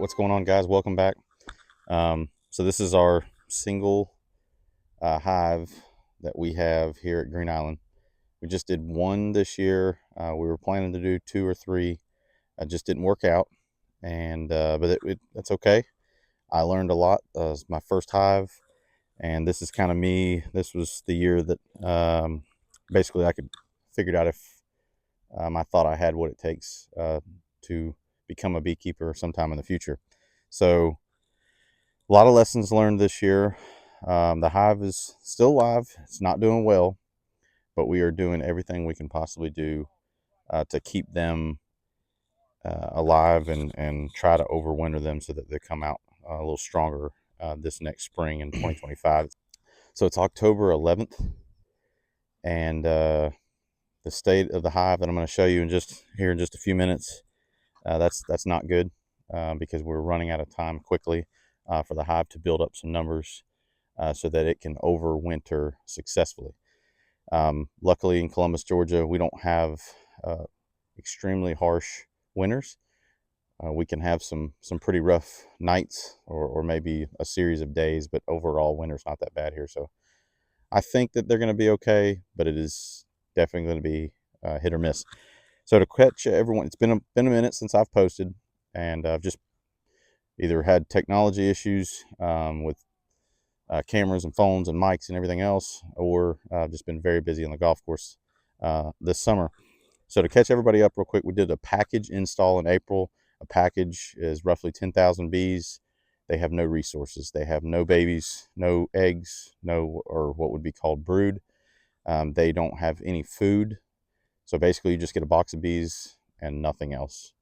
What's going on, guys? Welcome back. So this is our single hive that we have here at Green Island. We just did one this year. We were planning to do two or three. It just didn't work out, and that's okay. I learned a lot. It's my first hive, and this is kind of me. This was the year that basically I could figured out if I thought I had what it takes to become a beekeeper sometime in the future. So a lot of lessons learned this year. The hive is still alive. It's not doing well, but we are doing everything we can possibly do to keep them alive and try to overwinter them so that they come out a little stronger this next spring in 2025. So it's October 11th, and the state of the hive that I'm going to show you in just a few minutes. That's not good because we're running out of time quickly for the hive to build up some numbers so that it can overwinter successfully. Luckily, in Columbus, Georgia, we don't have extremely harsh winters. We can have some pretty rough nights or maybe a series of days, but overall, winter's not that bad here. So I think that they're going to be okay, but it is definitely going to be hit or miss. So to catch everyone, it's been a minute since I've posted, and I've just either had technology issues with cameras and phones and mics and everything else, or I've just been very busy on the golf course this summer. So to catch everybody up real quick, we did a package install in April. A package is roughly 10,000 bees. They have no resources. They have no babies, no eggs, or what would be called brood. They don't have any food. So basically, you just get a box of bees and nothing else.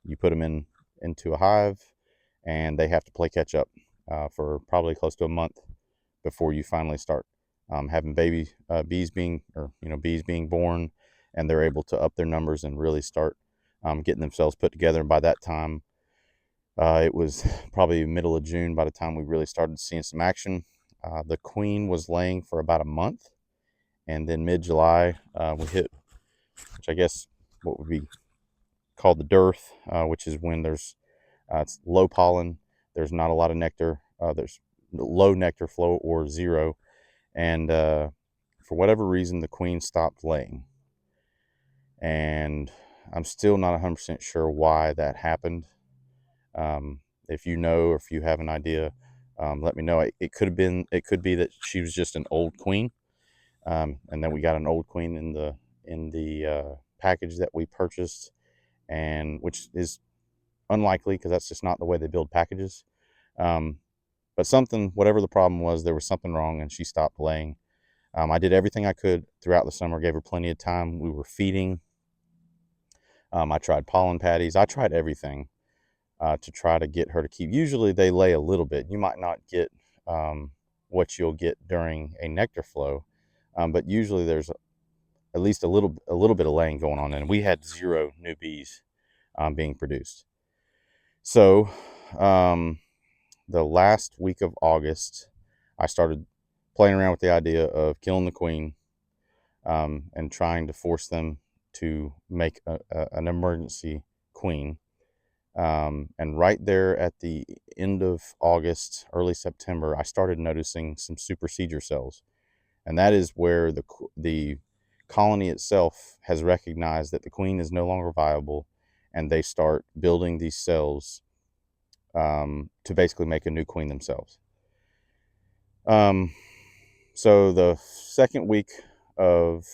You put them into a hive, and they have to play catch up for probably close to a month before you finally start having baby bees being born, and they're able to up their numbers and really start getting themselves put together. And by that time, it was probably middle of June by the time we really started seeing some action. The queen was laying for about a month, and then mid-July we hit, which I guess what would be called the dearth, which is when there's it's low pollen, there's not a lot of nectar, there's low nectar flow or zero, and for whatever reason the queen stopped laying, and I'm still not 100% sure why that happened. If you know, or if you have an idea, let me know. It could be that she was just an old queen, and then we got an old queen in the package that we purchased, and which is unlikely because that's just not the way they build packages. But whatever the problem was, there was something wrong, and she stopped laying. I did everything I could throughout the summer, gave her plenty of time. We were feeding. I tried pollen patties. I tried everything to try to get her to keep. Usually they lay a little bit. You might not get what you'll get during a nectar flow, but usually there's at least a little bit of laying going on, and we had zero new bees being produced. So the last week of August, I started playing around with the idea of killing the queen and trying to force them to make an emergency queen. And right there at the end of August, early September, I started noticing some supersedure cells. And that is where the colony itself has recognized that the queen is no longer viable, and they start building these cells to basically make a new queen themselves. So the second week of,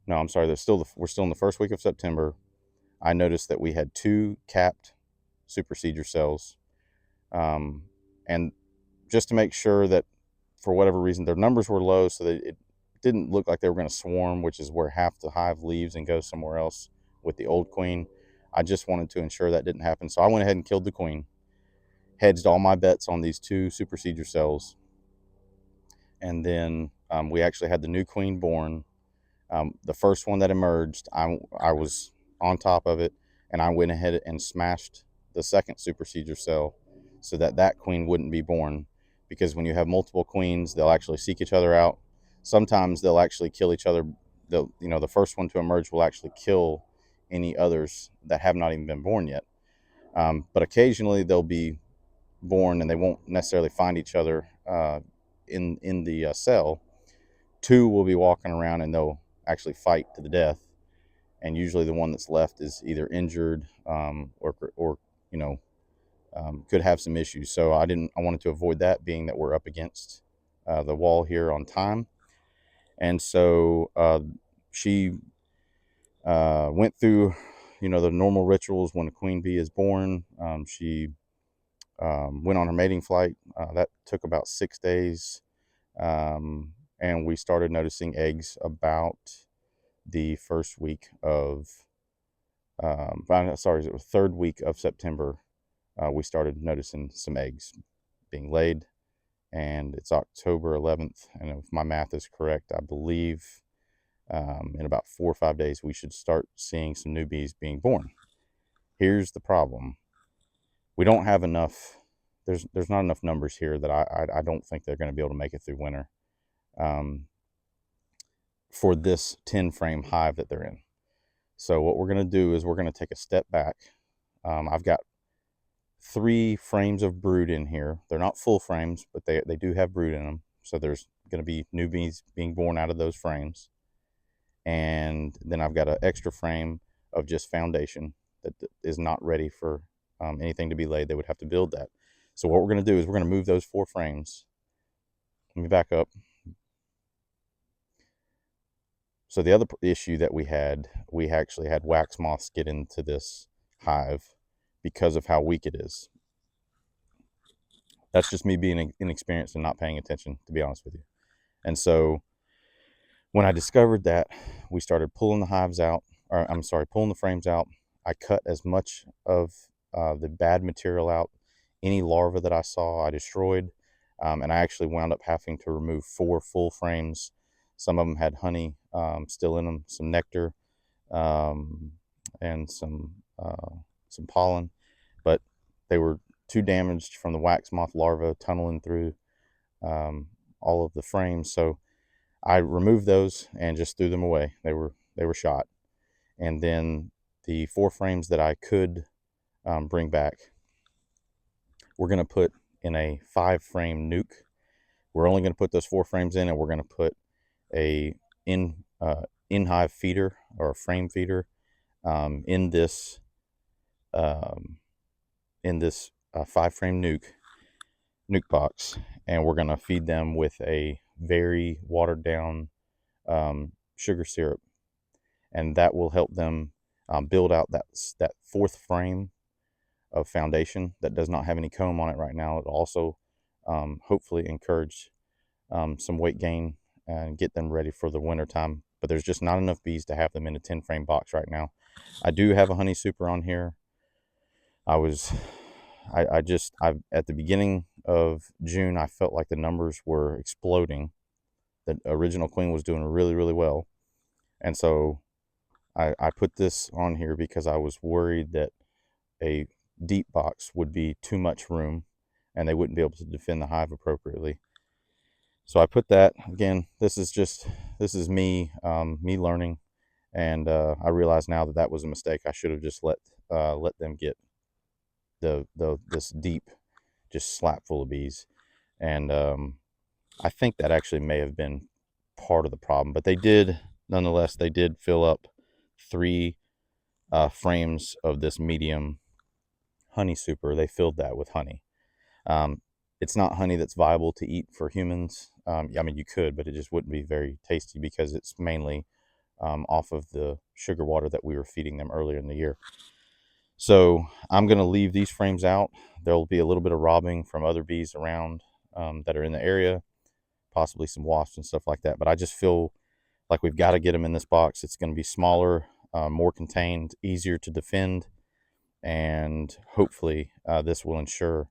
no, I'm sorry, we're still in the first week of September. I noticed that we had two capped supersedure cells. And just to make sure that for whatever reason their numbers were low, so that it didn't look like they were going to swarm, which is where half the hive leaves and goes somewhere else with the old queen. I just wanted to ensure that didn't happen. So I went ahead and killed the queen, hedged all my bets on these two supersedure cells. And then we actually had the new queen born. The first one that emerged, I was on top of it, and I went ahead and smashed the second supersedure cell so that queen wouldn't be born. Because when you have multiple queens, they'll actually seek each other out. Sometimes they'll actually kill each other. The first one to emerge will actually kill any others that have not even been born yet. But occasionally they'll be born and they won't necessarily find each other in the cell. Two will be walking around and they'll actually fight to the death, and usually the one that's left is either injured or you know could have some issues. So I wanted to avoid that, being that we're up against the wall here on time. And so she went through, the normal rituals when a queen bee is born. She went on her mating flight. That took about 6 days. And we started noticing eggs about the first week of, sorry, it was third week of September. We started noticing some eggs being laid, and it's October 11th. And if my math is correct, I believe in about 4 or 5 days, we should start seeing some new bees being born. Here's the problem. We don't have enough. There's not enough numbers here that I don't think they're going to be able to make it through winter for this 10 frame hive that they're in. So what we're going to do is we're going to take a step back. I've got 3 frames of brood in here. They're not full frames, but they do have brood in them. So there's going to be new bees being born out of those frames. And then I've got an extra frame of just foundation that is not ready for anything to be laid. They would have to build that. So what we're going to do is we're going to move those 4 frames. Let me back up. So the other issue that we actually had wax moths get into this hive because of how weak it is. That's just me being inexperienced and not paying attention, to be honest with you. And so when I discovered that, we started pulling the hives out, pulling the frames out. I cut as much of the bad material out. Any larva that I saw, I destroyed. And I actually wound up having to remove 4 full frames. Some of them had honey still in them, some nectar, and some pollen, but they were too damaged from the wax moth larva tunneling through all of the frames. So I removed those and just threw them away. They were shot. And then the 4 frames that I could bring back, we're going to put in a 5 frame nuke. We're only going to put those 4 frames in, and we're going to put a in-hive feeder or a frame feeder in this 5 frame nuke box, and we're going to feed them with a very watered down sugar syrup, and that will help them build out that 4th frame of foundation that does not have any comb on it right now. It'll also hopefully encourage some weight gain and get them ready for the winter time. But there's just not enough bees to have them in a 10 frame box right now. I do have a honey super on here. At the beginning of June, I felt like the numbers were exploding. The original queen was doing really, really well. And so I put this on here because I was worried that a deep box would be too much room and they wouldn't be able to defend the hive appropriately. So I put that. Again, this is me learning, and I realize now that was a mistake. I should have just let them get this deep, just slap full of bees, and I think that actually may have been part of the problem. But nonetheless, they did fill up 3 frames of this medium honey super. They filled that with honey. It's not honey that's viable to eat for humans. I mean, you could, but it just wouldn't be very tasty because it's mainly off of the sugar water that we were feeding them earlier in the year. So I'm going to leave these frames out. There'll be a little bit of robbing from other bees around that are in the area, possibly some wasps and stuff like that. But I just feel like we've got to get them in this box. It's going to be smaller, more contained, easier to defend, and hopefully this will ensure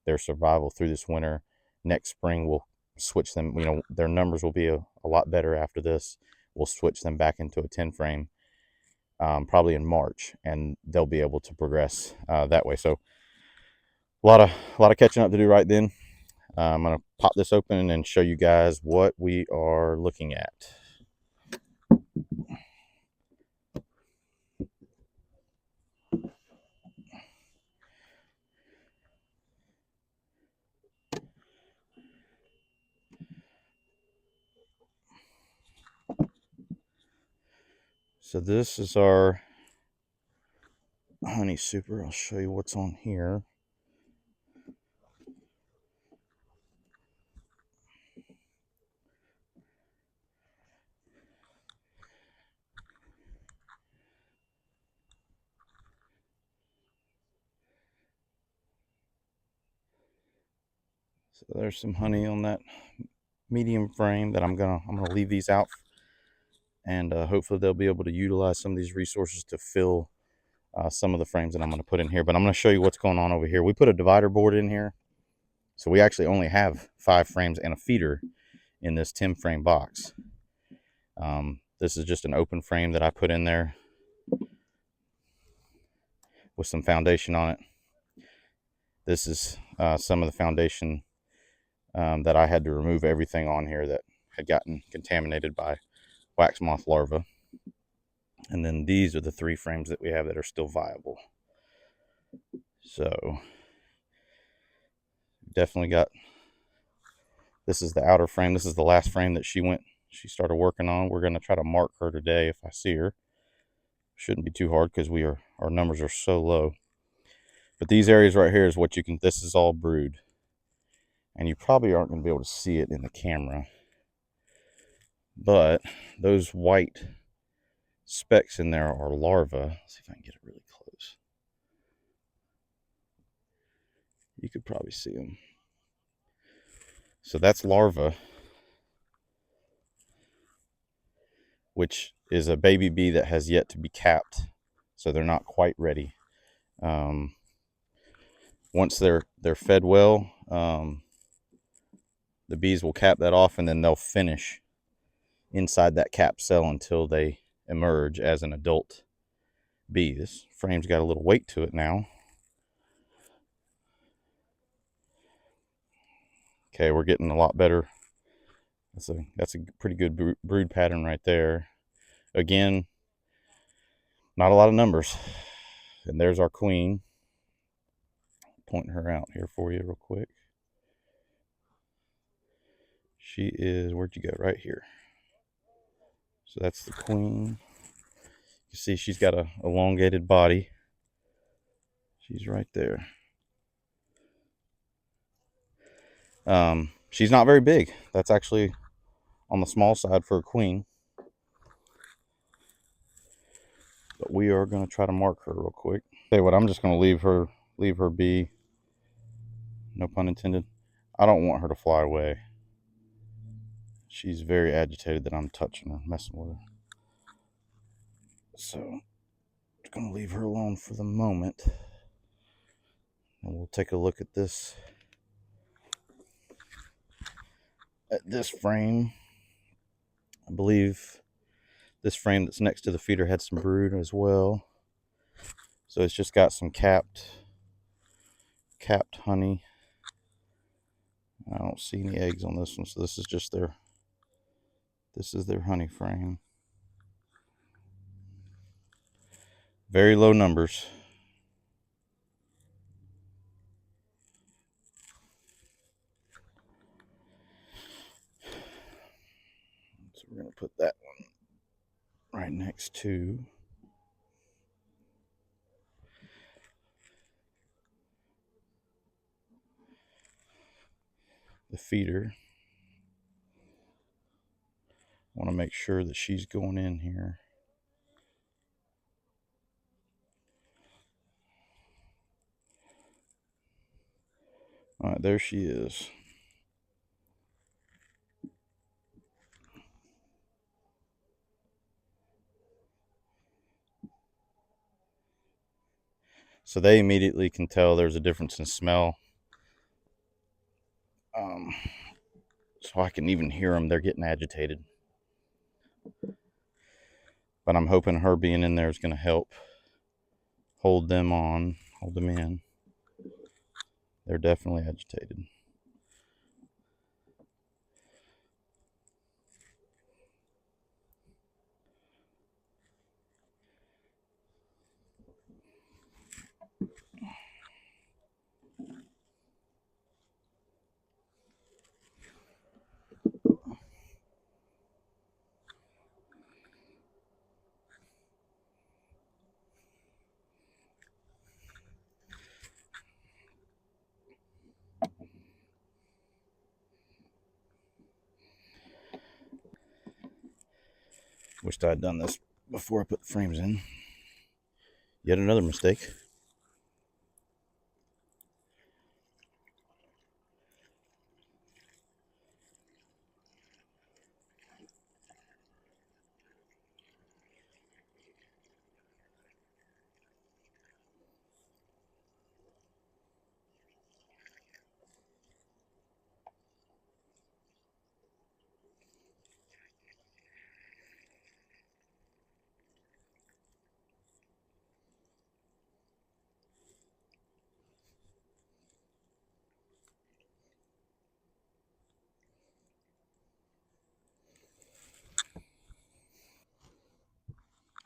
their survival through this winter. Next spring we'll switch them. Their numbers will be a lot better after this. We'll switch them back into a 10 frame probably in March, and they'll be able to progress that way. So a lot of catching up to do right then. I'm going to pop this open and show you guys what we are looking at. So this is our Honey Super. I'll show you what's on here. So there's some honey on that medium frame that I'm gonna leave these out, and hopefully they'll be able to utilize some of these resources to fill some of the frames that I'm going to put in here. But I'm going to show you what's going on over here. We put a divider board in here, so we actually only have 5 frames and a feeder in this 10 frame box. This is just an open frame that I put in there with some foundation on it. This is some of the foundation that I had to remove everything on here that had gotten contaminated by wax moth larvae. And then these are the 3 frames that we have that are still viable. So definitely got, this is the outer frame. This is the last frame that she started working on. We're going to try to mark her today if I see her. Shouldn't be too hard because our numbers are so low. But these areas right here is what you can, this is all brood. And you probably aren't going to be able to see it in the camera. But those white specks in there are larvae. Let's see if I can get it really close. You could probably see them. So that's larva, which is a baby bee that has yet to be capped. So they're not quite ready. Once they're fed well, the bees will cap that off, and then they'll finish inside that cap cell until they emerge as an adult bee. This frame's got a little weight to it now. Okay, we're getting a lot better. That's a pretty good brood pattern right there. Again, not a lot of numbers. And there's our queen. Pointing her out here for you real quick. She is, where'd you go? Right here. So that's the queen. You see she's got a elongated body. She's right there. She's not very big. That's actually on the small side for a queen. But we are going to try to mark her real quick. Say what, I'm just going to leave her be. No pun intended. I don't want her to fly away. She's very agitated that I'm touching her, messing with her. So I'm just going to leave her alone for the moment. And we'll take a look at this frame. I believe this frame that's next to the feeder had some brood as well. So it's just got some capped honey. I don't see any eggs on this one, so this is just their honey frame. Very low numbers. So we're going to put that one right next to the feeder. I want to make sure that she's going in here. All right, there she is. So they immediately can tell there's a difference in smell. So I can even hear them. They're getting agitated. But I'm hoping her being in there is going to help hold them in. They're definitely agitated. Wished I had done this before I put the frames in. Yet another mistake.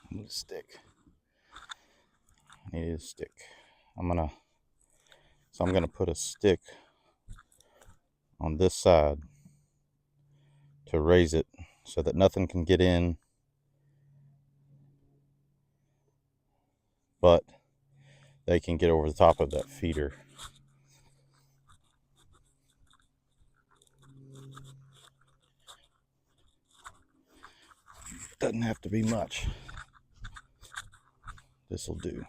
I need a stick. I need a stick. I'm gonna put a stick on this side to raise it so that nothing can get in, but they can get over the top of that feeder. Doesn't have to be much. This will do.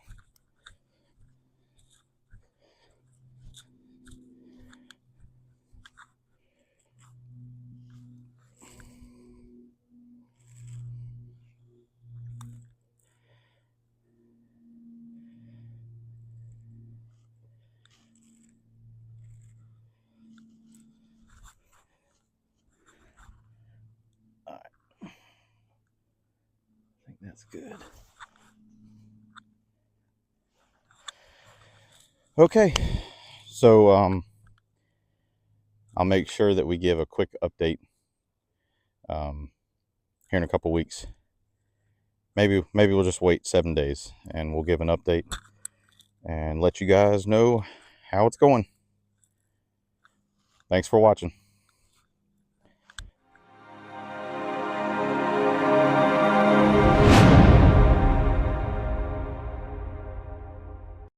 All right. I think that's good. Okay, so I'll make sure that we give a quick update here in a couple weeks. Maybe we'll just wait 7 days and we'll give an update and let you guys know how it's going. Thanks for watching.